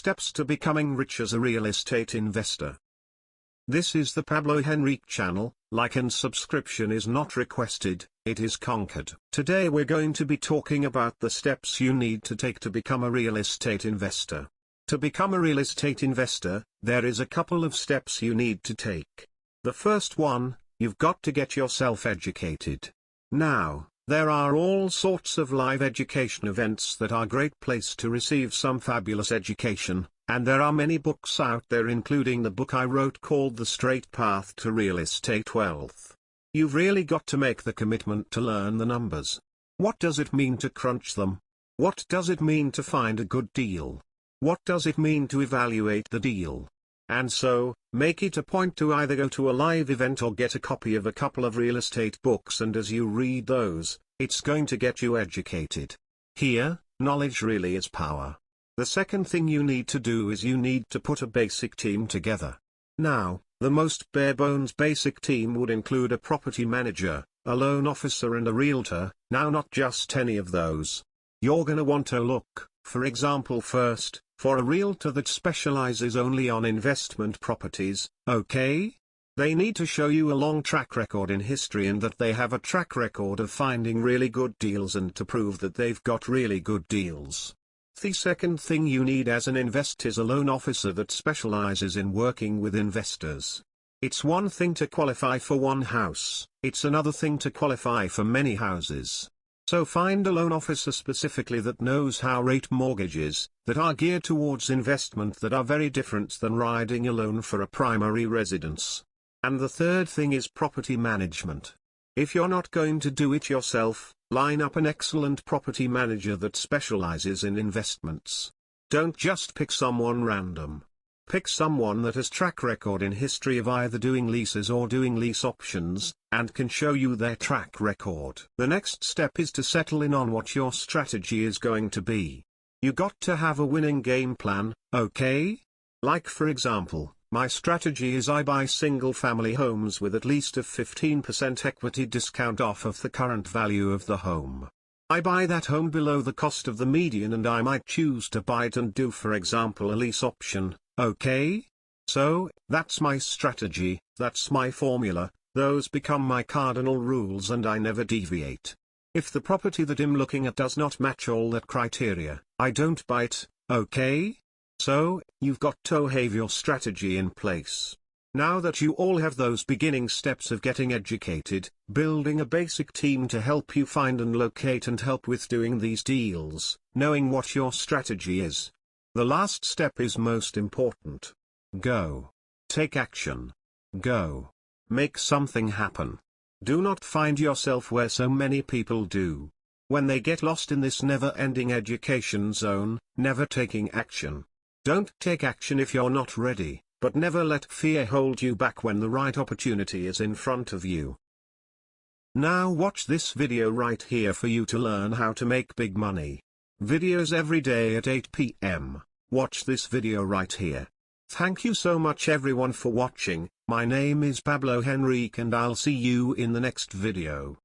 Steps to becoming rich as a real estate investor. This is the Pablo Henrique channel. Like and subscription is not requested, it is conquered. Today we're going to be talking about the steps you need to take to become a real estate investor. To become a real estate investor, there is a couple of steps you need to take. The first one, you've got to get yourself educated. Now, there are all sorts of live education events that are a great place to receive some fabulous education, and there are many books out there, including the book I wrote called The Straight Path to Real Estate Wealth. You've really got to make the commitment to learn the numbers. What does it mean to crunch them? What does it mean to find a good deal? What does it mean to evaluate the deal? And so, make it a point to either go to a live event or get a copy of a couple of real estate books, and as you read those, it's going to get you educated. Here, knowledge really is power. The second thing you need to do is you need to put a basic team together. Now, the most bare-bones basic team would include a property manager, a loan officer and a realtor. Now, not just any of those. You're gonna want to look, for example, first, for a realtor that specializes only on investment properties, okay? They need to show you a long track record in history and that they have a track record of finding really good deals and to prove that they've got really good deals. The second thing you need as an investor is a loan officer that specializes in working with investors. It's one thing to qualify for one house, it's another thing to qualify for many houses. So find a loan officer specifically that knows how to rate mortgages, that are geared towards investment, that are very different than riding a loan for a primary residence. And the third thing is property management. If you're not going to do it yourself, line up an excellent property manager that specializes in investments. Don't just pick someone random. Pick someone that has track record in history of either doing leases or doing lease options, and can show you their track record. The next step is to settle in on what your strategy is going to be. You got to have a winning game plan, okay? Like for example, my strategy is I buy single-family homes with at least a 15% equity discount off of the current value of the home. I buy that home below the cost of the median, and I might choose to buy it and do, for example, a lease option, okay? So, that's my strategy, that's my formula, those become my cardinal rules and I never deviate. If the property that I'm looking at does not match all that criteria, I don't buy it, okay? So, you've got to have your strategy in place. Now that you all have those beginning steps of getting educated, building a basic team to help you find and locate and help with doing these deals, knowing what your strategy is, the last step is most important. Go. Take action. Go. Make something happen. Do not find yourself where so many people do. When they get lost in this never-ending education zone, never taking action. Don't take action if you're not ready, but never let fear hold you back when the right opportunity is in front of you. Now watch this video right here for you to learn how to make big money. Videos every day at 8 p.m. Watch this video right here. Thank you so much everyone for watching. My name is Pablo Henrique and I'll see you in the next video.